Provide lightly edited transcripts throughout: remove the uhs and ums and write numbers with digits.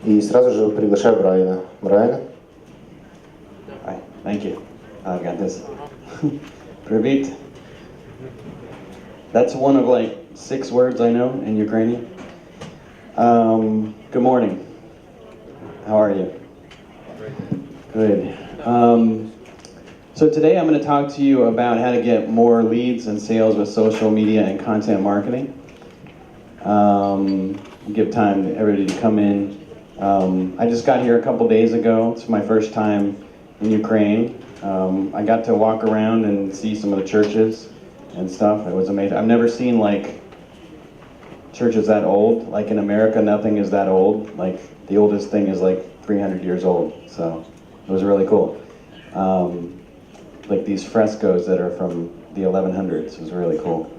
И сразу же приглашаю Брайана. Брайан? Hi, thank you. I got this. Привет. That's one of like 6 words I know in Ukrainian. Good morning. How are you? Good. So today I'm going to talk to you about how to get more leads and sales with social media and content marketing. Give time to everybody to come in. I just got here a couple days ago. It's my first time in Ukraine. I got to walk around and see some of the churches and stuff. It was amazing. I've never seen like churches that old. Like in America, nothing is that old. Like the oldest thing is like 300 years old. So it was really cool. Like these frescoes that are from the 1100s was really cool.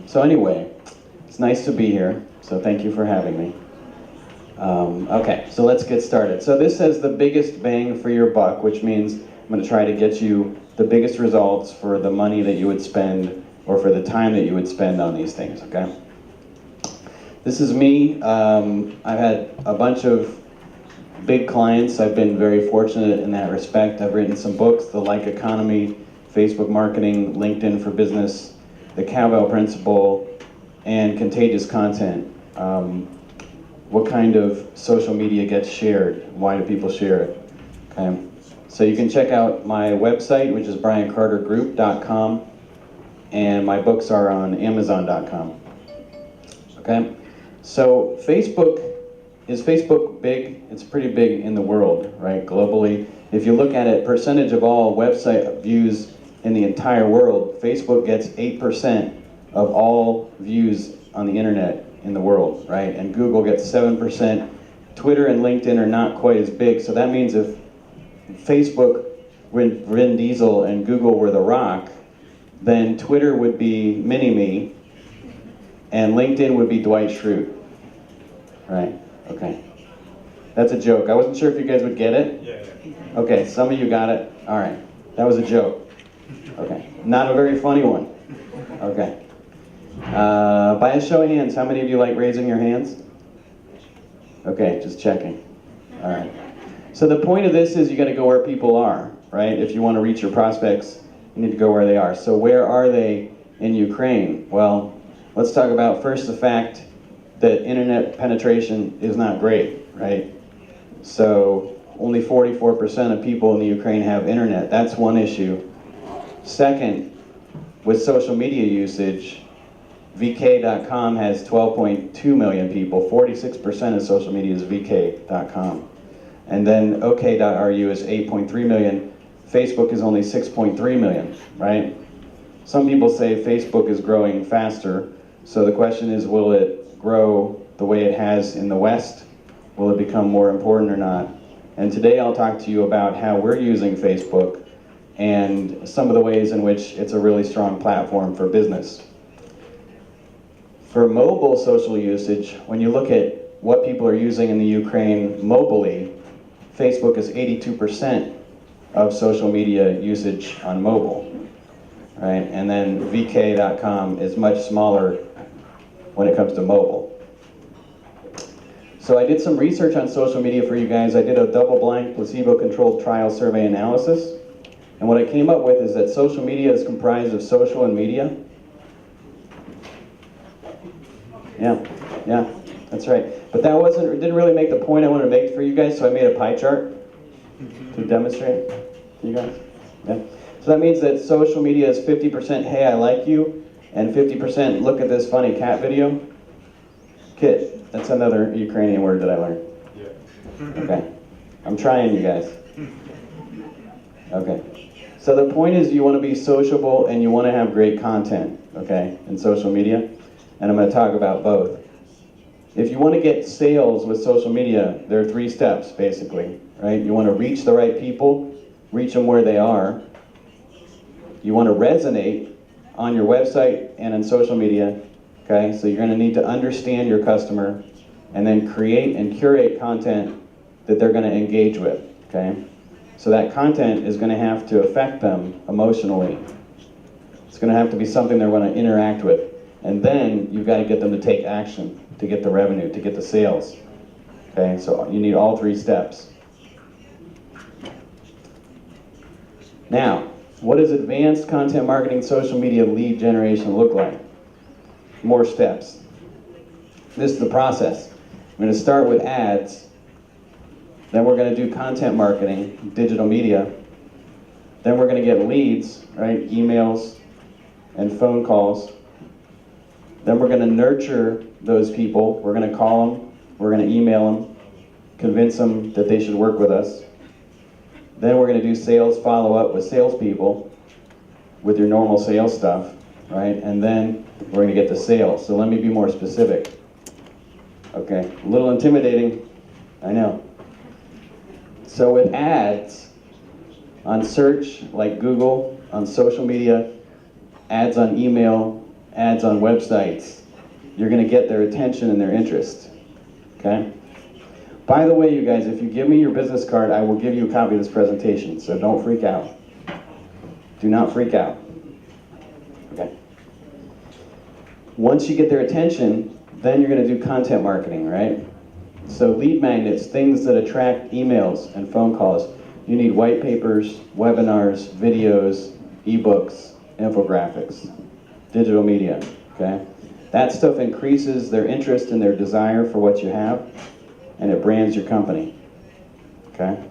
So anyway, it's nice to be here. So thank you for having me. Okay, so let's get started. So this says the biggest bang for your buck, which means I'm going to try to get you the biggest results for the money that you would spend or for the time that you would spend on these things, okay? This is me. I've had a bunch of big clients. I've been very fortunate in that respect. I've written some books, The Like Economy, Facebook Marketing, LinkedIn for Business, The Cowbell Principle, and Contagious Content. What kind of social media gets shared? Why do people share it? Okay. So you can check out my website, which is briancartergroup.com, and my books are on amazon.com. Okay. So is Facebook big? It's pretty big in the world, right? Globally. If you look at it, percentage of all website views in the entire world, Facebook gets 8% of all views on the internet in the world, right? And Google gets 7%. Twitter and LinkedIn are not quite as big. So that means if Facebook were Vin Diesel and Google were The Rock, then Twitter would be Mini-Me and LinkedIn would be Dwight Schrute, right? Okay. That's a joke. I wasn't sure if you guys would get it. Yeah. Okay, some of you got it. All right. That was a joke. Okay. Not a very funny one. Okay. By a show of hands, how many of you like raising your hands? Okay, just checking. All right. So the point of this is you got to go where people are, right? If you want to reach your prospects, you need to go where they are. So where are they in Ukraine? Well, let's talk about first the fact that internet penetration is not great, right? So only 44% of people in the Ukraine have internet. That's one issue. Second, with social media usage, VK.com has 12.2 million people. 46% of social media is VK.com. And then OK.ru is 8.3 million. Facebook is only 6.3 million, right? Some people say Facebook is growing faster. So the question is, will it grow the way it has in the West? Will it become more important or not? And today I'll talk to you about how we're using Facebook and some of the ways in which it's a really strong platform for business. For mobile social usage, when you look at what people are using in the Ukraine mobily, Facebook is 82% of social media usage on mobile, right? And then VK.com is much smaller when it comes to mobile. So I did some research on social media for you guys. I did a double-blind, placebo-controlled trial survey analysis. And what I came up with is that social media is comprised of social and media. Yeah, that's right. But that didn't really make the point I wanted to make for you guys, so I made a pie chart to demonstrate to you guys. Yeah. So that means that social media is 50% hey, I like you, and 50% look at this funny cat video. Kit, that's another Ukrainian word that I learned. Yeah. Okay. I'm trying, you guys. Okay. So the point is you want to be sociable and you want to have great content, okay, in social media. And I'm going to talk about both. If you want to get sales with social media, there are 3 steps, basically, right? You want to reach the right people, reach them where they are. You want to resonate on your website and on social media, okay? So you're going to need to understand your customer and then create and curate content that they're going to engage with, okay? So that content is going to have to affect them emotionally. It's going to have to be something they're going to interact with. And then you've got to get them to take action to get the revenue, to get the sales. Okay, so you need all three steps. Now, what does advanced content marketing, social media lead generation look like? More steps. This is the process. I'm going to start with ads, then we're going to do content marketing, digital media, then we're going to get leads, right, emails and phone calls. Then we're going to nurture those people. We're going to call them, we're going to email them, convince them that they should work with us. Then we're going to do sales follow-up with salespeople with your normal sales stuff, right? And then we're going to get the sales. So let me be more specific. Okay, a little intimidating, I know. So with ads, on search like Google, on social media, ads on email, ads on websites, you're going to get their attention and their interest, okay? By the way, you guys, if you give me your business card, I will give you a copy of this presentation, so don't freak out. Do not freak out, okay? Once you get their attention, then you're going to do content marketing, right? So lead magnets, things that attract emails and phone calls. You need white papers, webinars, videos, ebooks, infographics, digital media, okay? That stuff increases their interest and their desire for what you have, and it brands your company, okay?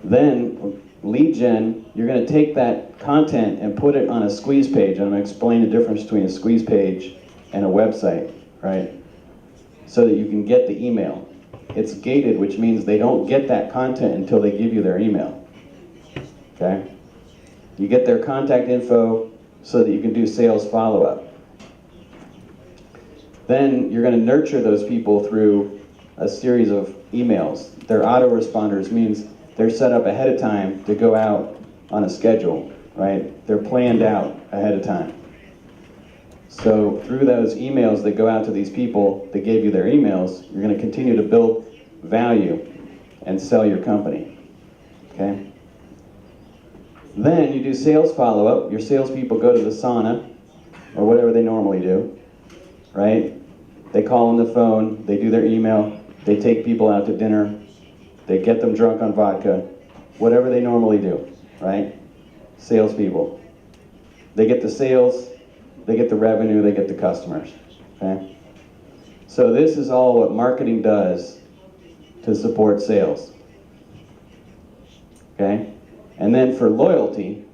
Then, lead gen, you're gonna take that content and put it on a squeeze page. I'm gonna explain the difference between a squeeze page and a website, right? So that you can get the email. It's gated, which means they don't get that content until they give you their email, okay? You get their contact info so that you can do sales follow-up. Then you're going to nurture those people through a series of emails. They're autoresponders, means they're set up ahead of time to go out on a schedule, right? They're planned out ahead of time. So through those emails that go out to these people that gave you their emails, you're going to continue to build value and sell your company, okay? Then you do sales follow-up. Your salespeople go to the sauna, or whatever they normally do, right? They call on the phone, they do their email, they take people out to dinner, they get them drunk on vodka, whatever they normally do, right? Salespeople. They get the sales, they get the revenue, they get the customers, okay? So this is all what marketing does to support sales, okay? And then for loyalty,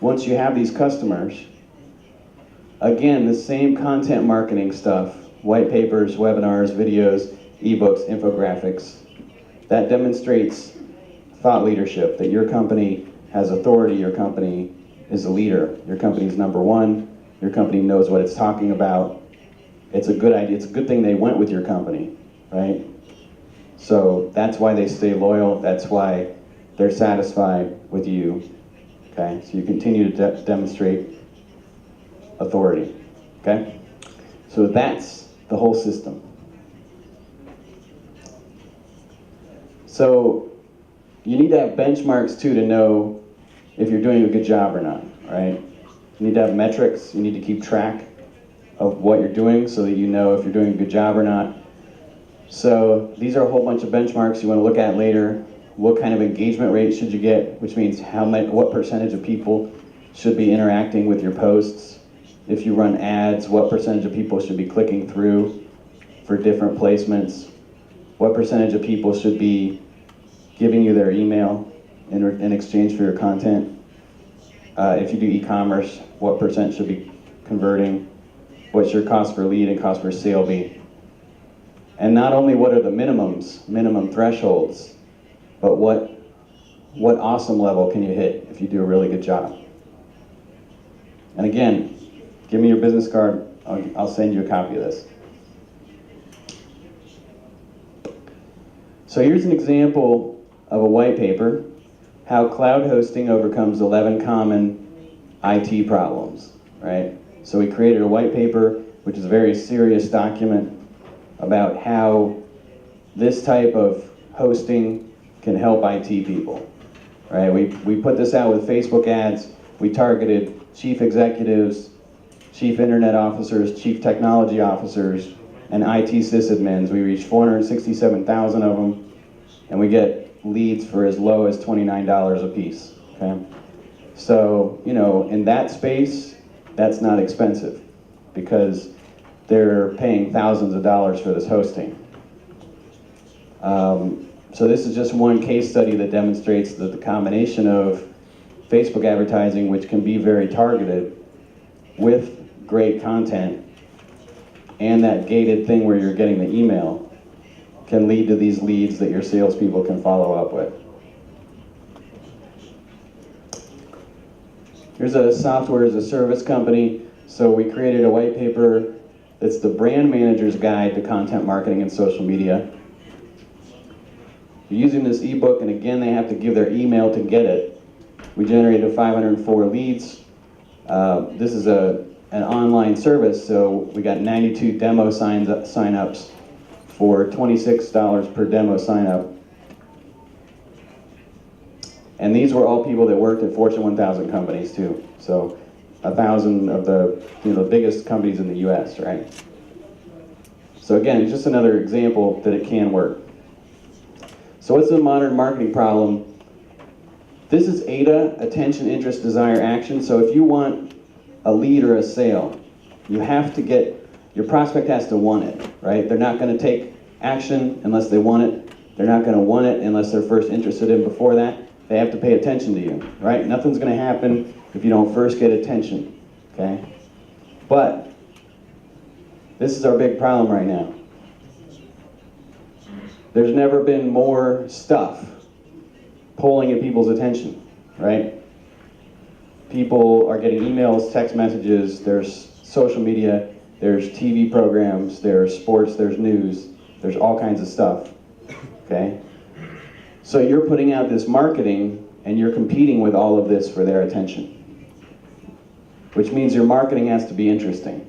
once you have these customers, again, the same content marketing stuff, white papers, webinars, videos, ebooks, infographics, that demonstrates thought leadership, that your company has authority, your company is a leader, your company's number one, your company knows what it's talking about. It's a good idea, it's a good thing they went with your company, right? So that's why they stay loyal, that's why they're satisfied with you, okay? So you continue to demonstrate authority, okay? So that's the whole system. So you need to have benchmarks too to know if you're doing a good job or not, right? You need to have metrics, you need to keep track of what you're doing so that you know if you're doing a good job or not. So these are a whole bunch of benchmarks you want to look at later. What kind of engagement rate should you get, which means what percentage of people should be interacting with your posts. If you run ads, what percentage of people should be clicking through for different placements. What percentage of people should be giving you their email in exchange for your content. If you do e-commerce, what percent should be converting. What's your cost per lead and cost per sale be? And not only what are the minimum thresholds, but what awesome level can you hit if you do a really good job? And again, give me your business card, I'll send you a copy of this. So here's an example of a white paper, how cloud hosting overcomes 11 common IT problems, right? So we created a white paper, which is a very serious document about how this type of hosting can help IT people, right? We put this out with Facebook ads. We targeted chief executives, chief internet officers, chief technology officers, and IT sysadmins. We reach 467,000 of them, and we get leads for as low as $29 a piece, okay? So, you know, in that space, that's not expensive because they're paying thousands of dollars for this hosting. So this is just one case study that demonstrates that the combination of Facebook advertising, which can be very targeted, with great content, and that gated thing where you're getting the email, can lead to these leads that your salespeople can follow up with. Here's a software as a service company. So we created a white paper that's the brand manager's guide to content marketing and social media. You're using this ebook, and again, they have to give their email to get it. We generated 504 leads. This is an online service, so we got 92 demo sign-ups for $26 per demo sign-up. And these were all people that worked at Fortune 1000 companies too. So 1,000 of the biggest companies in the US, right? So again, it's just another example that it can work. So what's the modern marketing problem? This is AIDA, attention, interest, desire, action. So if you want a lead or a sale, you have to get, your prospect has to want it, right? They're not gonna take action unless they want it. They're not gonna want it unless they're first interested in before that. They have to pay attention to you, right? Nothing's gonna happen if you don't first get attention, okay? But this is our big problem right now. There's never been more stuff pulling at people's attention, right? People are getting emails, text messages, there's social media, there's TV programs, there's sports, there's news, there's all kinds of stuff, okay? So you're putting out this marketing and you're competing with all of this for their attention, which means your marketing has to be interesting.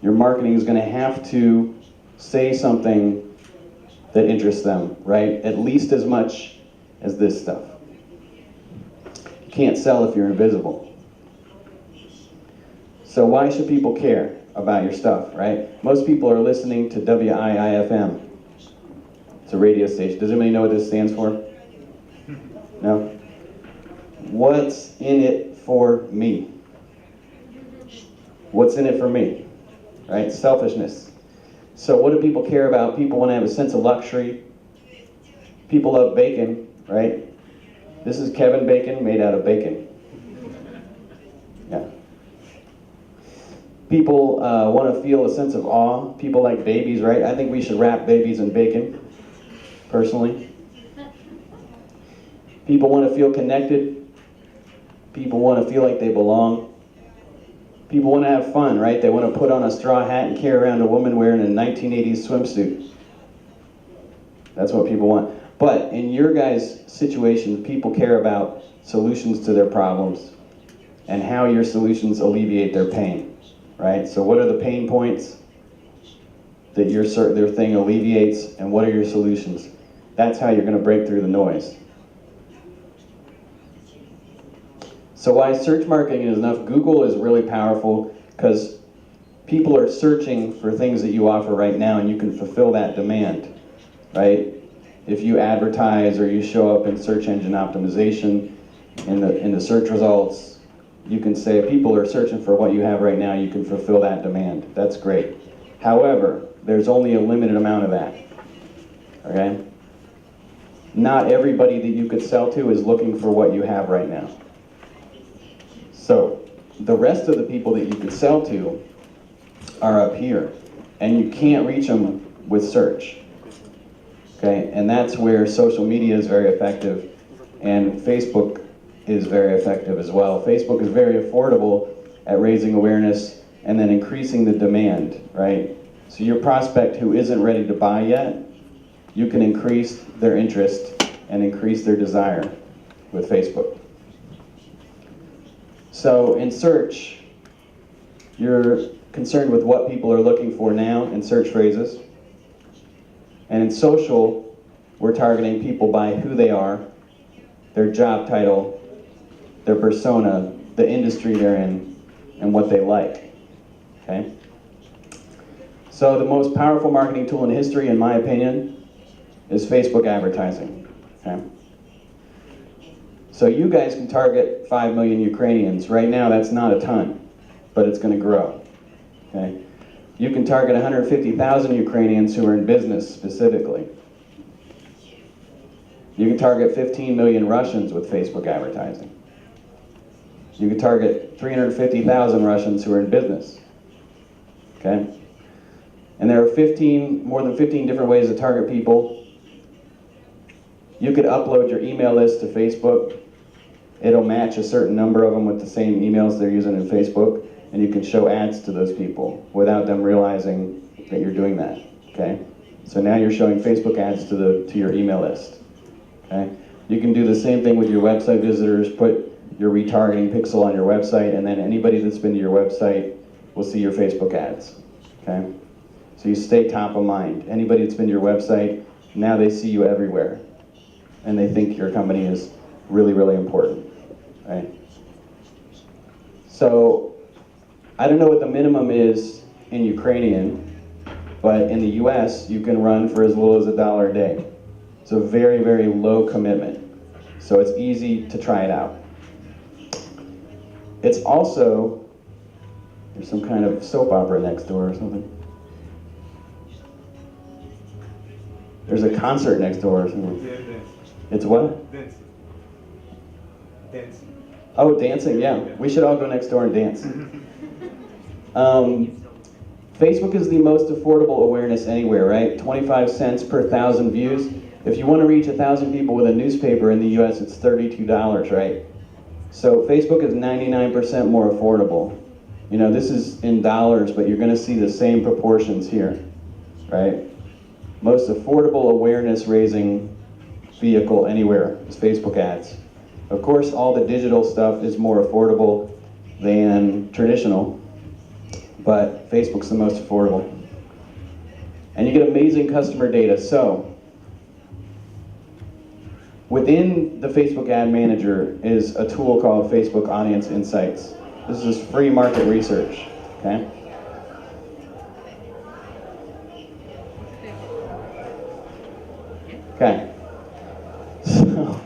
Your marketing is gonna have to say something that interests them, right? At least as much as this stuff. You can't sell if you're invisible. So why should people care about your stuff, right? Most people are listening to WIIFM. It's a radio station. Does anybody know what this stands for? No? What's in it for me? What's in it for me? Right? Selfishness. So what do people care about? People want to have a sense of luxury. People love bacon, right? This is Kevin Bacon made out of bacon. Yeah. People want to feel a sense of awe. People like babies, right? I think we should wrap babies in bacon, personally. People want to feel connected. People want to feel like they belong. People want to have fun, right? They want to put on a straw hat and carry around a woman wearing a 1980s swimsuit. That's what people want. But in your guys' situation, people care about solutions to their problems and how your solutions alleviate their pain, right? So what are the pain points that their thing alleviates, and what are your solutions? That's how you're going to break through the noise. So why search marketing is enough? Google is really powerful because people are searching for things that you offer right now, and you can fulfill that demand, right? If you advertise or you show up in search engine optimization in the search results, you can say people are searching for what you have right now, you can fulfill that demand. That's great. However, there's only a limited amount of that, okay? Not everybody that you could sell to is looking for what you have right now. So the rest of the people that you could sell to are up here, and you can't reach them with search. Okay, and that's where social media is very effective, and Facebook is very effective as well. Facebook is very affordable at raising awareness and then increasing the demand, right? So your prospect who isn't ready to buy yet, you can increase their interest and increase their desire with Facebook. So in search, you're concerned with what people are looking for now in search phrases. And in social, we're targeting people by who they are, their job title, their persona, the industry they're in, and what they like, okay? So the most powerful marketing tool in history, in my opinion, is Facebook advertising. Okay? So you guys can target 5 million Ukrainians. Right now, that's not a ton, but it's going to grow. Okay? You can target 150,000 Ukrainians who are in business specifically. You can target 15 million Russians with Facebook advertising. You can target 350,000 Russians who are in business. Okay? And there are more than 15 different ways to target people. You could upload your email list to Facebook. It'll match a certain number of them with the same emails they're using in Facebook, and you can show ads to those people without them realizing that you're doing that. Okay? So now you're showing Facebook ads to your email list. Okay? You can do the same thing with your website visitors. Put your retargeting pixel on your website, and then anybody that's been to your website will see your Facebook ads. Okay? So you stay top of mind. Anybody that's been to your website, now they see you everywhere, and they think your company is really, really important. Right? So I don't know what the minimum is in Ukrainian, but in the US, you can run for as little as $1 a day. It's a very, very low commitment. So it's easy to try it out. It's also, there's some kind of soap opera next door or something. There's a concert next door or something. Yeah, dancing. It's what? Dancing. Dancing. Oh, dancing, yeah. We should all go next door and dance. Facebook is the most affordable awareness anywhere, right? 25 cents per 1,000 views. If you want to reach 1,000 people with a newspaper in the US, it's $32, right? So Facebook is 99% more affordable. You know, this is in dollars, but you're going to see the same proportions here, right? Most affordable awareness raising vehicle anywhere is Facebook ads. Of course, all the digital stuff is more affordable than traditional, but Facebook's the most affordable. And you get amazing customer data. So within the Facebook Ad Manager is a tool called Facebook Audience Insights. This is free market research, okay? Okay. So,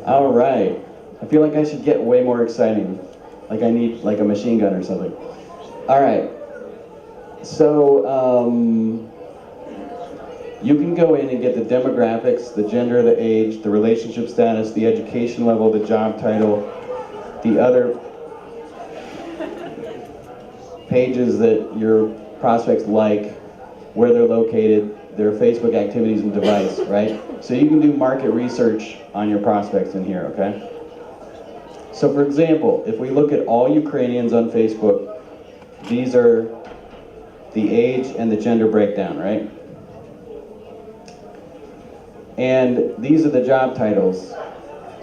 all right. I feel like I should get way more exciting. Like I need like a machine gun or something. All right. So, you can go in and get the demographics, the gender, the age, the relationship status, the education level, the job title, the other pages that your prospects like, where they're located, their Facebook activities and device, right? So you can do market research on your prospects in here, okay? So for example, if we look at all Ukrainians on Facebook, these are the age and the gender breakdown, right? And these are the job titles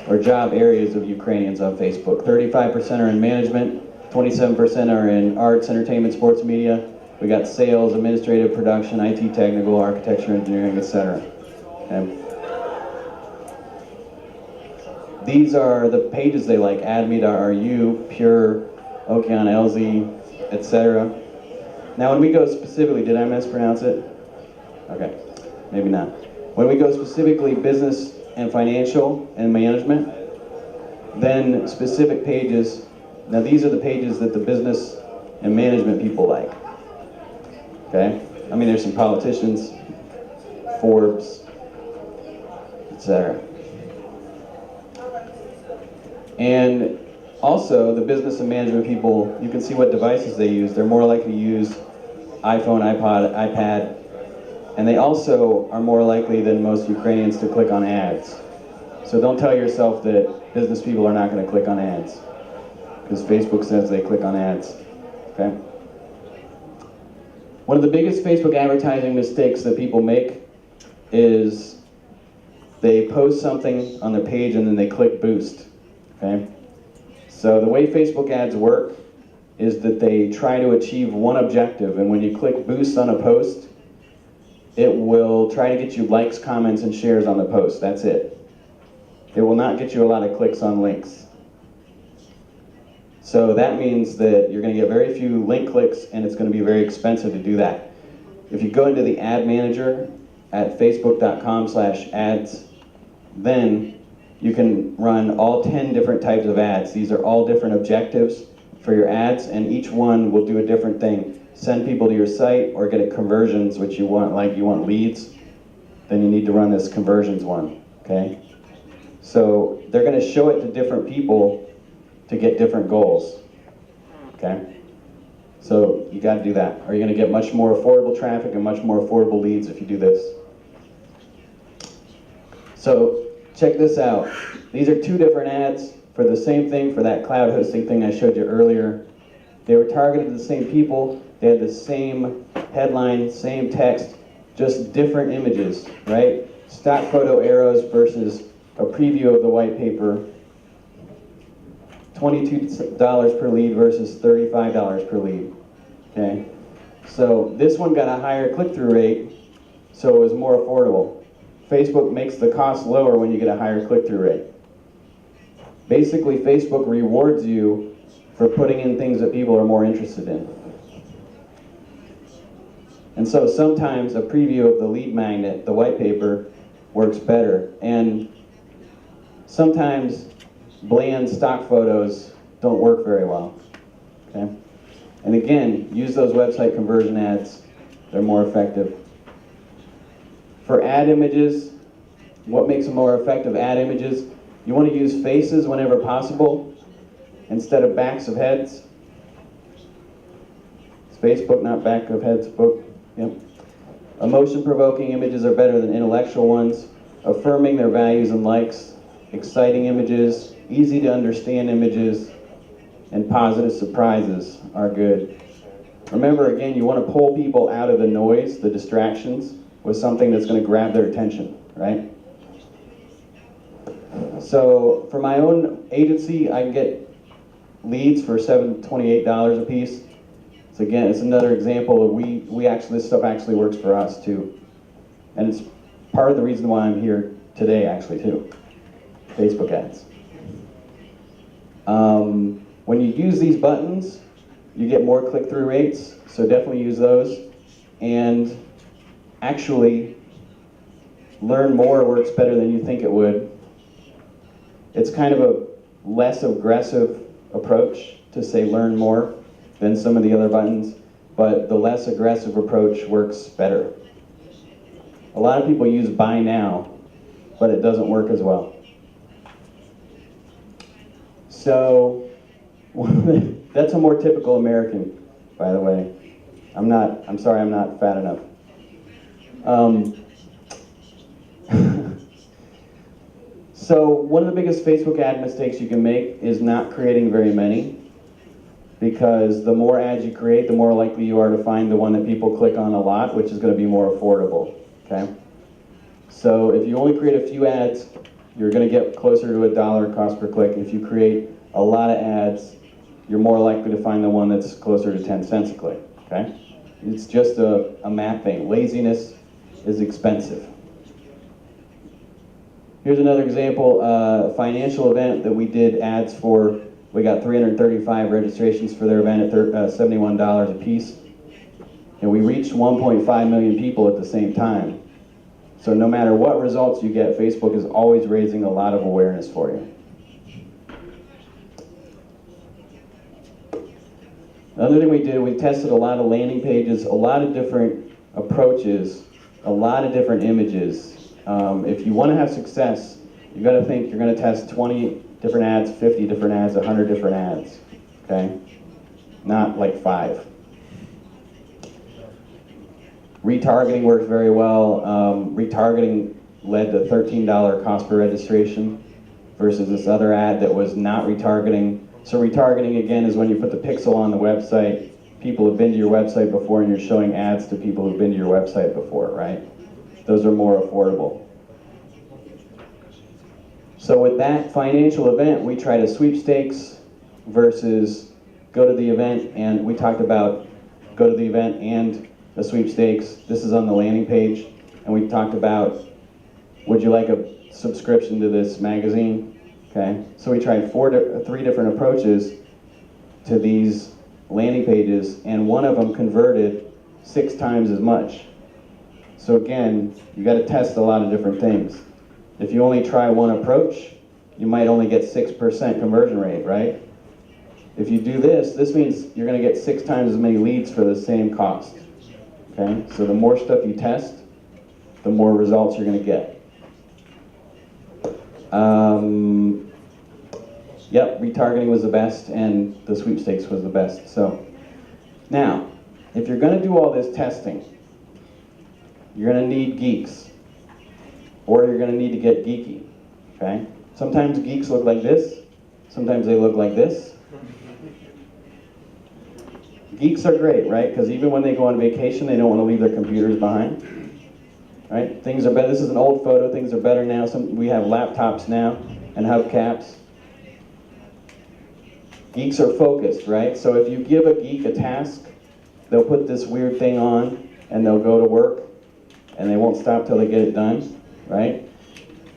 or job areas of Ukrainians on Facebook. 35% are in management, 27% are in arts, entertainment, sports, media. We got sales, administrative, production, IT, technical, architecture, engineering, etc. Okay. These are the pages they like: adme.ru, Pure, Okean, LZ, etc. Now when we go specifically, did I mispronounce it? Okay, maybe not. When we go specifically business and financial and management, then specific pages, now these are the pages that the business and management people like. Okay? I mean, there's some politicians, Forbes, etc. And also, the business and management people, you can see what devices they use. They're more likely to use iPhone, iPod, iPad, and they also are more likely than most Ukrainians to click on ads. So don't tell yourself that business people are not going to click on ads, because Facebook says they click on ads. Okay? One of the biggest Facebook advertising mistakes that people make is they post something on their page and then they click boost. Okay? So the way Facebook ads work is that they try to achieve one objective, and when you click boost on a post, it will try to get you likes, comments, and shares on the post. That's it. It will not get you a lot of clicks on links. So that means that you're going to get very few link clicks, and it's going to be very expensive to do that. If you go into the ad manager at facebook.com/ads, then you can run all 10 different types of ads. These are all different objectives for your ads, and each one will do a different thing. Send people to your site or get conversions, which you want, like you want leads, then you need to run this conversions one, okay? So they're going to show it to different people to get different goals, okay? So you got to do that, or you're going to get much more affordable traffic and much more affordable leads if you do this. So check this out. These are two different ads for the same thing, for that cloud hosting thing I showed you earlier. They were targeted to the same people. They had the same headline, same text, just different images, right? Stock photo arrows versus a preview of the white paper. $22 per lead versus $35 per lead, okay? So this one got a higher click-through rate, so it was more affordable. Facebook makes the cost lower when you get a higher click-through rate. Basically, Facebook rewards you for putting in things that people are more interested in. And so sometimes a preview of the lead magnet, the white paper, works better. And sometimes bland stock photos don't work very well, okay? And again, use those website conversion ads. They're more effective. For ad images, what makes them more effective ad images? You want to use faces whenever possible instead of backs of heads. It's Facebook, not back of heads book. Yep. Emotion-provoking images are better than intellectual ones. Affirming their values and likes. Exciting images, easy to understand images, and positive surprises are good. Remember, again, you want to pull people out of the noise, the distractions, with something that's going to grab their attention, right? So for my own agency, I can get leads for $28 a piece. So again, it's another example of we actually, this stuff actually works for us too. And it's part of the reason why I'm here today actually too. Facebook ads. When you use these buttons, you get more click-through rates, so definitely use those. And actually, learn more works better than you think it would. It's kind of a less aggressive approach to say learn more than some of the other buttons, but the less aggressive approach works better. A lot of people use buy now, but it doesn't work as well. So, that's a more typical American, by the way. I'm sorry, I'm not fat enough. So one of the biggest Facebook ad mistakes you can make is not creating very many, because the more ads you create, the more likely you are to find the one that people click on a lot, which is going to be more affordable, okay? So if you only create a few ads, you're going to get closer to $1 cost per click. If you create a lot of ads, you're more likely to find the one that's closer to 10 cents a click, okay? It's just a math thing. Laziness is expensive. Here's another example, a financial event that we did ads for. We got 335 registrations for their event at $71 a piece. And we reached 1.5 million people at the same time. So no matter what results you get, Facebook is always raising a lot of awareness for you. Another thing we did, we tested a lot of landing pages, a lot of different approaches, a lot of different images. If you want to have success, you've got to think you're going to test 20 different ads, 50 different ads, 100 different ads, okay? Not like 5. Retargeting works very well. Retargeting led to $13 cost per registration versus this other ad that was not retargeting. So retargeting, again, is when you put the pixel on the website. People have been to your website before and you're showing ads to people who've been to your website before, right? Those are more affordable. So with that financial event, we tried a sweepstakes versus go to the event, and we talked about go to the event and the sweepstakes. This is on the landing page, and we talked about, would you like a subscription to this magazine? Okay, so we tried 3 different approaches, to these landing pages, and one of them converted 6 times as much. So again, you got to test a lot of different things. If you only try one approach, you might only get 6% conversion rate, right? If you do this, this means you're going to get 6 times as many leads for the same cost. Okay? So the more stuff you test, the more results you're going to get. Yep, retargeting was the best, and the sweepstakes was the best. So now, if you're going to do all this testing, you're going to need geeks, or you're going to need to get geeky. Okay? Sometimes geeks look like this. Sometimes they look like this. Geeks are great, right? Because even when they go on vacation, they don't want to leave their computers behind. Right? Things are better. This is an old photo. Things are better now. We have laptops now and hubcaps. Geeks are focused, right? So if you give a geek a task, they'll put this weird thing on and they'll go to work and they won't stop till they get it done, right?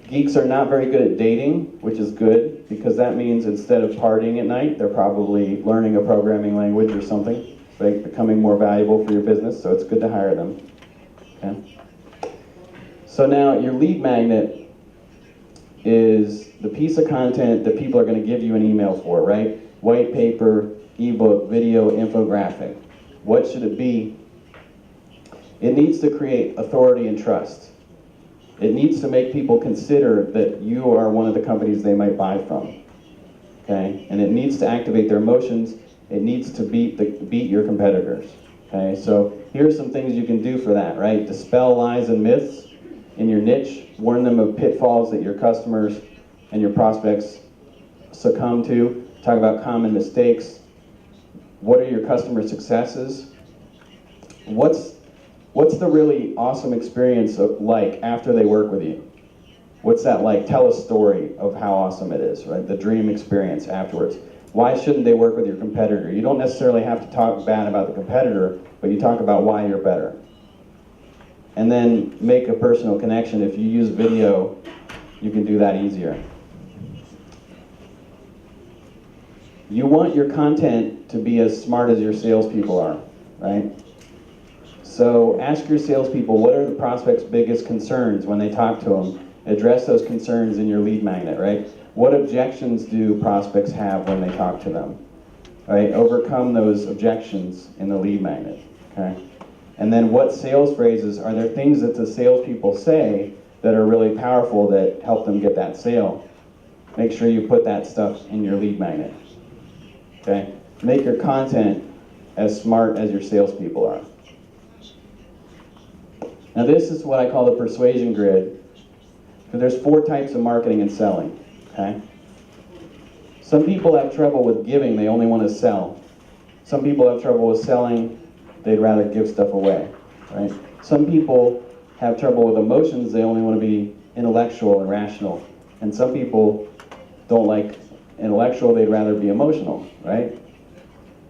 Geeks are not very good at dating, which is good, because that means instead of partying at night, they're probably learning a programming language or something, right? Becoming more valuable for your business, so it's good to hire them. Okay? So now your lead magnet is the piece of content that people are going to give you an email for, right? White paper, ebook, video, infographic. What should it be? It needs to create authority and trust. It needs to make people consider that you are one of the companies they might buy from. Okay? And it needs to activate their emotions. It needs to beat your competitors. Okay? So here's some things you can do for that, right? Dispel lies and myths in your niche. Warn them of pitfalls that your customers and your prospects succumb to. Talk about common mistakes. What are your customer successes? What's the really awesome experience like after they work with you? What's that like? Tell a story of how awesome it is, right? The dream experience afterwards. Why shouldn't they work with your competitor? You don't necessarily have to talk bad about the competitor, but you talk about why you're better. And then make a personal connection. If you use video, you can do that easier. You want your content to be as smart as your salespeople are, right? So ask your salespeople, what are the prospect's biggest concerns when they talk to them? Address those concerns in your lead magnet, right? What objections do prospects have when they talk to them? Right? Overcome those objections in the lead magnet, okay? And then what sales phrases, are there things that the salespeople say that are really powerful that help them get that sale? Make sure you put that stuff in your lead magnet, okay? Make your content as smart as your salespeople are. Now this is what I call the persuasion grid, because there's 4 types of marketing and selling, okay? Some people have trouble with giving, they only want to sell. Some people have trouble with selling, they'd rather give stuff away, right? Some people have trouble with emotions, they only want to be intellectual and rational. And some people don't like intellectual, they'd rather be emotional, right?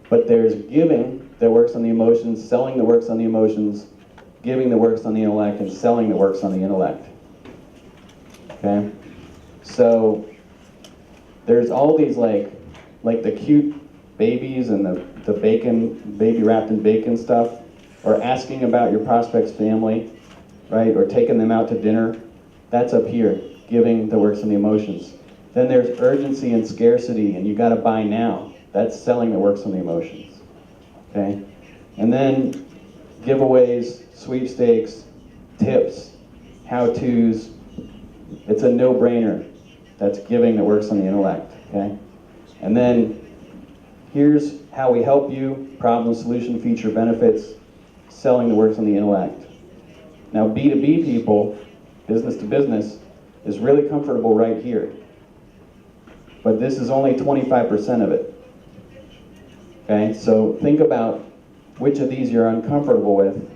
But there's giving that works on the emotions, selling that works on the emotions, giving that works on the intellect, and selling that works on the intellect. Okay? So there's all these like the cute babies and the bacon, baby wrapped in bacon stuff, or asking about your prospect's family, right? Or taking them out to dinner. That's up here, giving that works on the emotions. Then there's urgency and scarcity, and you gotta buy now. That's selling that works on the emotions. Okay? And then giveaways, sweepstakes, tips, how-tos. It's a no-brainer. That's giving that works on the intellect, okay? And then here's how we help you, problem, solution, feature, benefits, selling that works on the intellect. Now B2B people, business to business, is really comfortable right here. But this is only 25% of it. Okay, so think about which of these you're uncomfortable with,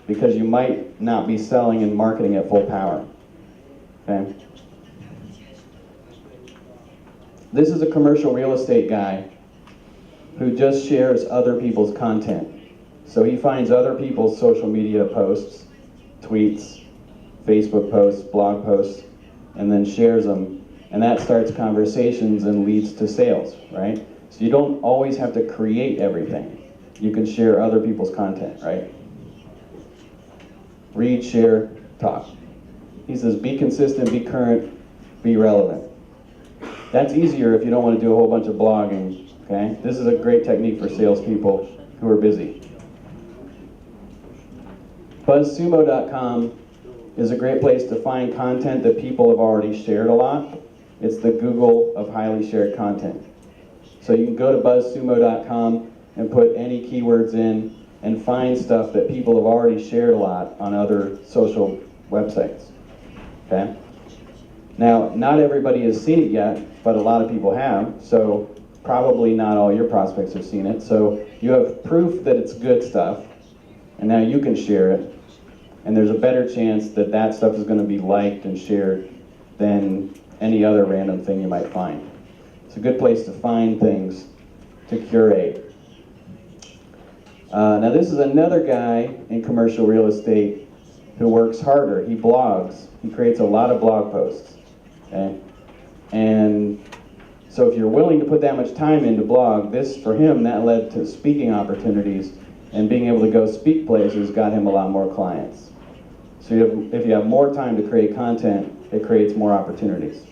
because you might not be selling and marketing at full power. Okay? This is a commercial real estate guy who just shares other people's content. So he finds other people's social media posts, tweets, Facebook posts, blog posts, and then shares them. And that starts conversations and leads to sales, right? So you don't always have to create everything. You can share other people's content, right? Read, share, talk. He says, be consistent, be current, be relevant. That's easier if you don't want to do a whole bunch of blogging, okay? This is a great technique for salespeople who are busy. BuzzSumo.com is a great place to find content that people have already shared a lot. It's the Google of highly shared content. So you can go to BuzzSumo.com and put any keywords in and find stuff that people have already shared a lot on other social websites, okay? Now, not everybody has seen it yet, but a lot of people have, so probably not all your prospects have seen it. So you have proof that it's good stuff, and now you can share it, and there's a better chance that that stuff is going to be liked and shared than any other random thing you might find. It's a good place to find things to curate. Now this is another guy in commercial real estate who works harder. He blogs. He creates a lot of blog posts. Okay? And so if you're willing to put that much time into blog, this, for him, that led to speaking opportunities, and being able to go speak places got him a lot more clients. So if you have more time to create content, it creates more opportunities.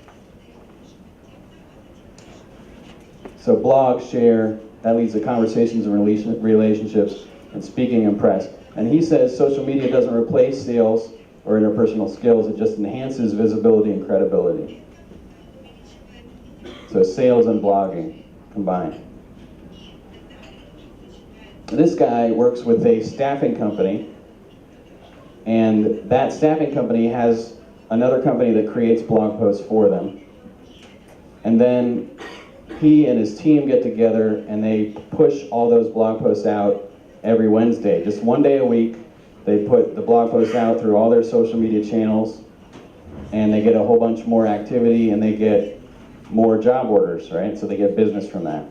So blog, share, that leads to conversations and relationships, and speaking and press. And he says social media doesn't replace sales or interpersonal skills, it just enhances visibility and credibility. So sales and blogging combined. This guy works with a staffing company, and that staffing company has another company that creates blog posts for them. And then he and his team get together and they push all those blog posts out every Wednesday. Just one day a week, they put the blog posts out through all their social media channels, and they get a whole bunch more activity, and they get more job orders, right? So they get business from that.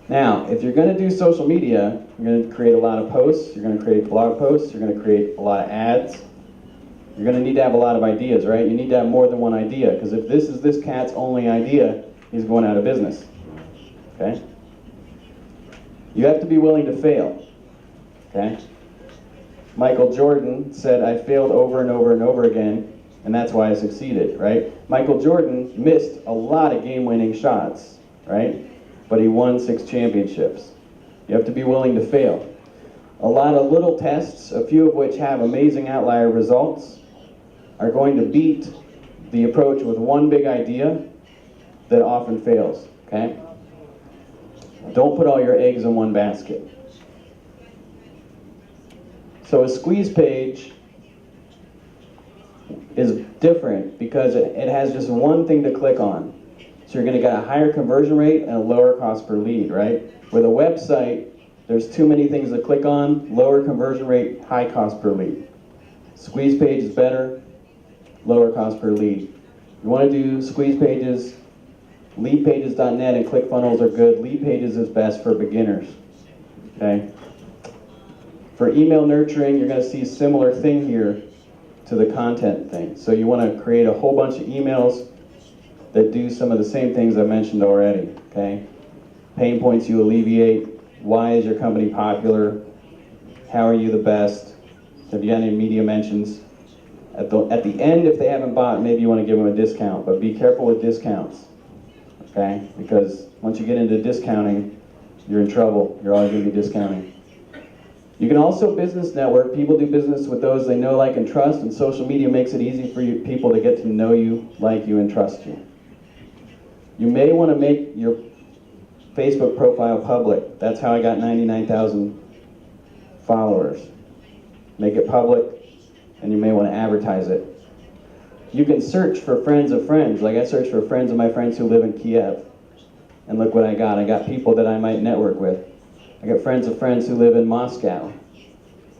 Now, if you're going to do social media, you're going to create a lot of posts, you're going to create blog posts, you're going to create a lot of ads. You're going to need to have a lot of ideas, right? You need to have more than one idea, because if this is this cat's only idea, he's going out of business, okay? You have to be willing to fail, okay? Michael Jordan said, I failed over and over and over again, and that's why I succeeded, right? Michael Jordan missed a lot of game-winning shots, right? But he won 6 championships. You have to be willing to fail. A lot of little tests, a few of which have amazing outlier results, are going to beat the approach with one big idea that often fails, okay? Don't put all your eggs in one basket. So a squeeze page is different because it has just one thing to click on. So you're going to get a higher conversion rate and a lower cost per lead, right? With a website, there's too many things to click on, lower conversion rate, high cost per lead. Squeeze page is better, lower cost per lead. You want to do squeeze pages, leadpages.net and ClickFunnels are good. Lead pages is best for beginners, okay? For email nurturing, you're going to see a similar thing here to the content thing. So you want to create a whole bunch of emails that do some of the same things I mentioned already, okay? Pain points you alleviate, why is your company popular, how are you the best, have you got any media mentions? At the end, if they haven't bought, maybe you want to give them a discount, but be careful with discounts, okay? Because once you get into discounting, you're in trouble. You're always going to be discounting. You can also business network. People do business with those they know, like, and trust, and social media makes it easy for people to get to know you, like you, and trust you. You may want to make your Facebook profile public. That's how I got 99,000 followers. Make it public, and you may want to advertise it. You can search for friends of friends. Like I searched for friends of my friends who live in Kiev. And look what I got. I got people that I might network with. I got friends of friends who live in Moscow.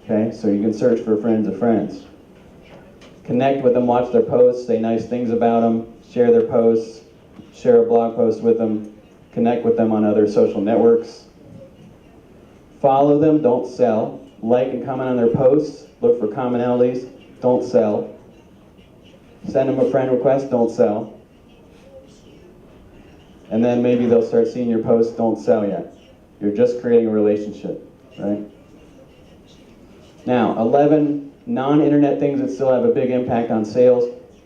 Okay, so you can search for friends of friends. Connect with them, watch their posts, say nice things about them, share their posts, share a blog post with them, connect with them on other social networks. Follow them, don't sell. Like and comment on their posts, look for commonalities, don't sell. Send them a friend request, don't sell. and then maybe they'll start seeing your posts, don't sell yet. You're just creating a relationship, right? Now, 11 non-internet things that still have a big impact on sales: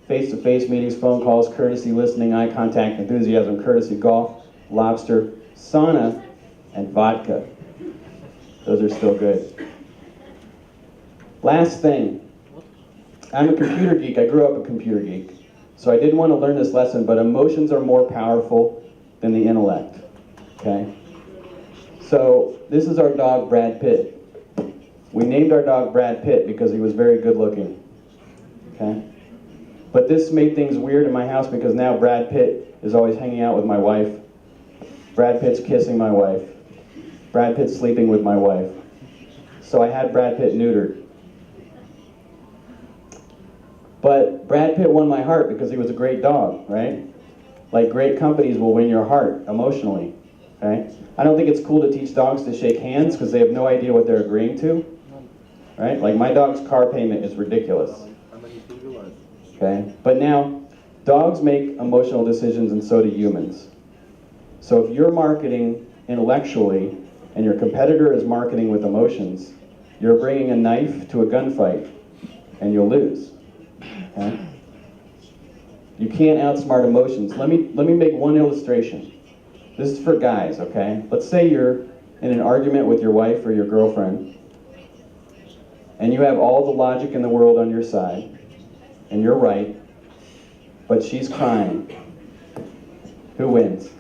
face-to-face meetings, phone calls, courtesy listening, eye contact, enthusiasm, courtesy golf, lobster, sauna, and vodka. Those are still good. Last thing, I'm a computer geek. I grew up a computer geek. So I didn't want to learn this lesson, but emotions are more powerful than the intellect, okay? So this is our dog, Brad Pitt. We named our dog Brad Pitt because he was very good looking, okay? But this made things weird in my house because now Brad Pitt is always hanging out with my wife. Brad Pitt's kissing my wife. Brad Pitt's sleeping with my wife. So I had Brad Pitt neutered. But Brad Pitt won my heart because he was a great dog, right? Like, great companies will win your heart emotionally, okay? I don't think it's cool to teach dogs to shake hands because they have no idea what they're agreeing to, right? Like, my dog's car payment is ridiculous, okay? But now, dogs make emotional decisions and so do humans. So if you're marketing intellectually and your competitor is marketing with emotions, you're bringing a knife to a gunfight and you'll lose. Okay? You can't outsmart emotions. Let me make one illustration. This is for guys, okay? Let's say you're in an argument with your wife or your girlfriend, and you have all the logic in the world on your side, and you're right, but she's crying. Who wins?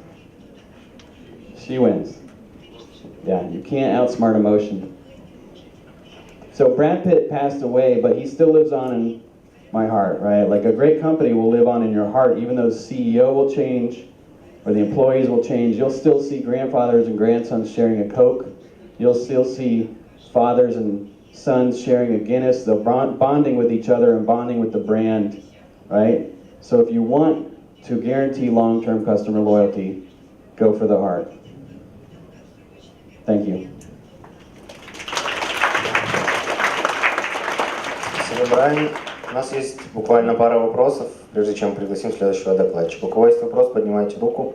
She wins. Yeah, you can't outsmart emotion. So Brad Pitt passed away, but he still lives on in my heart, right? Like, a great company will live on in your heart, even though the CEO will change or the employees will change. You'll still see grandfathers and grandsons sharing a Coke. You'll still see fathers and sons sharing a Guinness. They're bonding with each other and bonding with the brand, right? So if you want to guarantee long-term customer loyalty, go for the heart. Thank you. Спасибо, Брайан. У нас есть буквально пара вопросов, прежде чем пригласим следующего докладчика. У кого есть вопрос, поднимайте руку.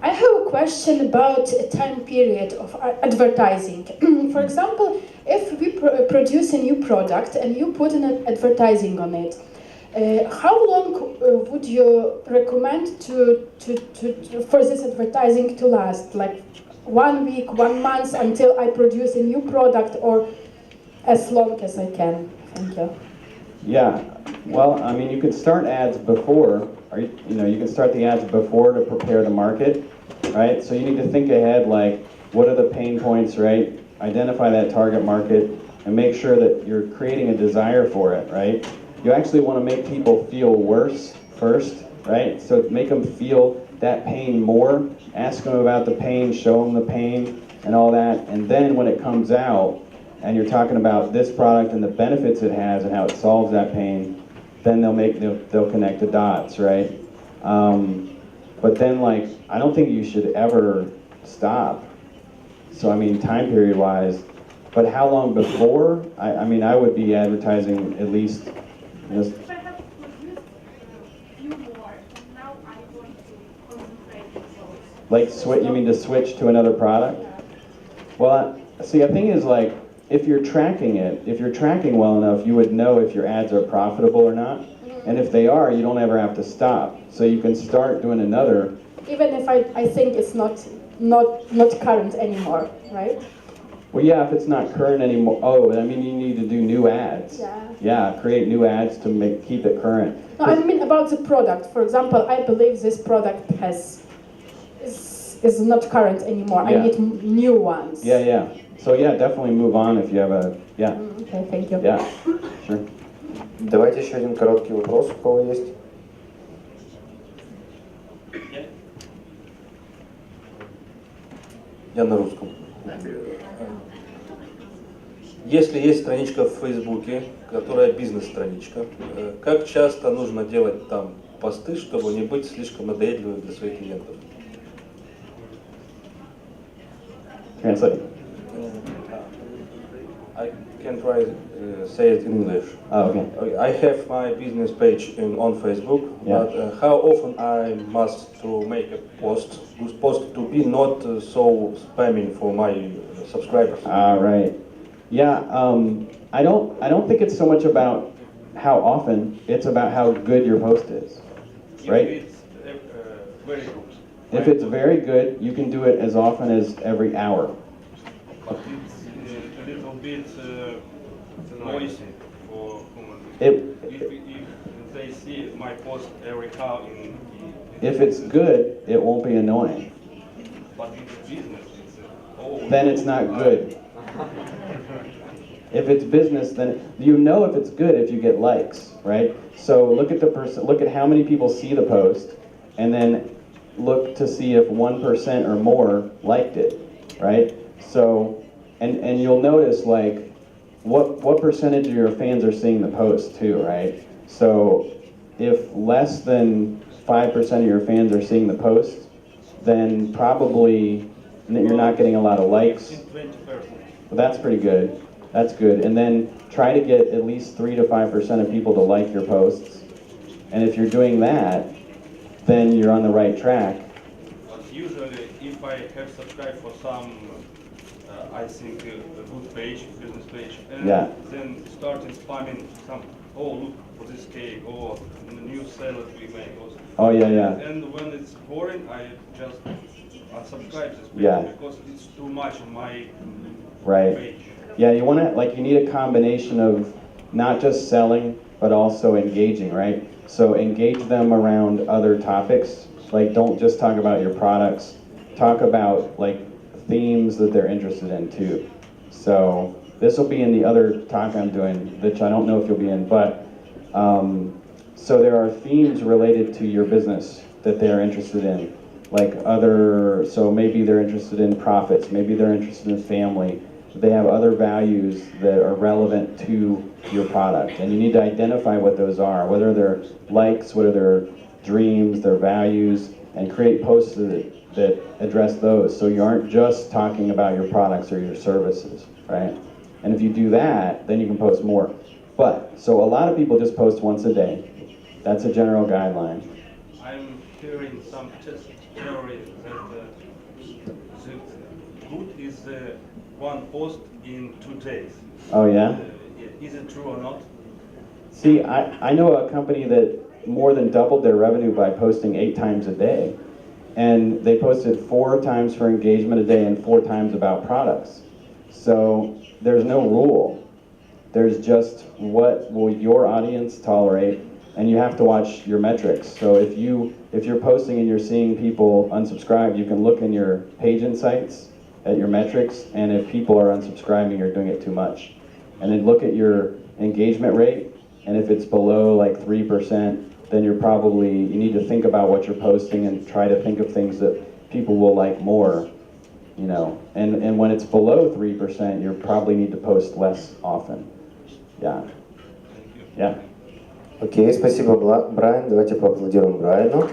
I have a question about a time period of advertising. For example, if we produce a new product and you put an advertising on it, how long would you recommend for this advertising to last? Like 1 week, 1 month until I produce a new product, or as long as I can? Thank you. Yeah, well, I mean, you can start ads before, or you can start the ads before to prepare the market, right? So you need to think ahead, like, what are the pain points, right? Identify that target market and make sure that you're creating a desire for it, right? You actually want to make people feel worse first, right? So make them feel that pain more. Ask them about the pain, show them the pain and all that, and then when it comes out and you're talking about this product and the benefits it has and how it solves that pain, then they'll connect the dots, right? But then, like, I don't think you should ever stop. So I mean, time period wise, but how long before? I mean, I would be advertising at least. If I have produced a few more, and now I want to concentrate on those. Like, you mean to switch to another product? Well, see, the thing is, like, if you're tracking well enough, you would know if your ads are profitable or not. And if they are, you don't ever have to stop. So you can start doing another. Even if I think it's not current anymore, right? Well, yeah, if it's not current anymore. Oh, I mean, you need to do new ads. Yeah. Yeah, create new ads to keep it current. No, I mean about the product. For example, I believe this product is not current anymore. Yeah. I need new ones. Yeah. So yeah, definitely move on if you have yeah. Okay, thank you. Yeah, sure. Давайте еще один короткий вопрос, у кого есть. Я на русском. Если есть страничка в Фейсбуке, которая бизнес-страничка, как часто нужно делать там посты, чтобы не быть слишком надоедливым для своих клиентов? Translate. can try say it in English. Oh, okay. I have my business page on Facebook, Yeah. but how often I must to make a post, whose post to be not so spamming for my subscribers. Right. Yeah. I don't think it's so much about how often. It's about how good your post is, right? If it's very good. If it's very good, you can do it as often as every hour. But it's a little bit noisy for human. If they see my post every hour If it's good, it won't be annoying. but it's business, Then it's not good. If it's business, then you know if it's good if you get likes, right? So look at the person, look at how many people see the post, and then look to see if 1% or more liked it, right? So, and you'll notice like what percentage of your fans are seeing the post too, right? So if less than 5% of your fans are seeing the post, then probably you're not getting a lot of likes. 20%. Well, that's pretty good. That's good. And then try to get at least 3 to 5% of people to like your posts. And if you're doing that, then you're on the right track. But usually, if I have subscribed for some, I think a good page, business page, and Yeah. then starting spamming some, oh look for this cake, or the new salad we make. Oh, yeah, yeah. And when it's boring, I just unsubscribe this page Yeah. because it's too much on my Right. page. Yeah, you want to, like, you need a combination of not just selling, but also engaging, right? So engage them around other topics. Like, don't just talk about your products. Talk about, like, themes that they're interested in, too. So this will be in the other talk I'm doing, which I don't know if you'll be in, but so there are themes related to your business that they're interested in. Like so maybe they're interested in profits, maybe they're interested in family. They have other values that are relevant to your product, and you need to identify what those are, whether they're likes, whether they're dreams, their values, and create posts that address those, so you aren't just talking about your products or your services, right? And if you do that, then you can post more. So a lot of people just post once a day. That's a general guideline. I'm hearing some theory that good is one post in 2 days. Oh yeah? Is it true or not? See, I know a company that more than doubled their revenue by posting 8 times a day. And they posted 4 times for engagement a day and 4 times about products. So there's no rule. There's just what will your audience tolerate, and you have to watch your metrics. So if you're posting and you're seeing people unsubscribe, you can look in your page insights at your metrics, and if people are unsubscribing, you're doing it too much. And then look at your engagement rate, and if it's below like 3%, then you need to think about what you're posting and try to think of things that people will like more, you know. And when it's below 3%, you probably need to post less often. Yeah. Yeah. Окей, спасибо, Брайан. Давайте поаплодируем Брайану.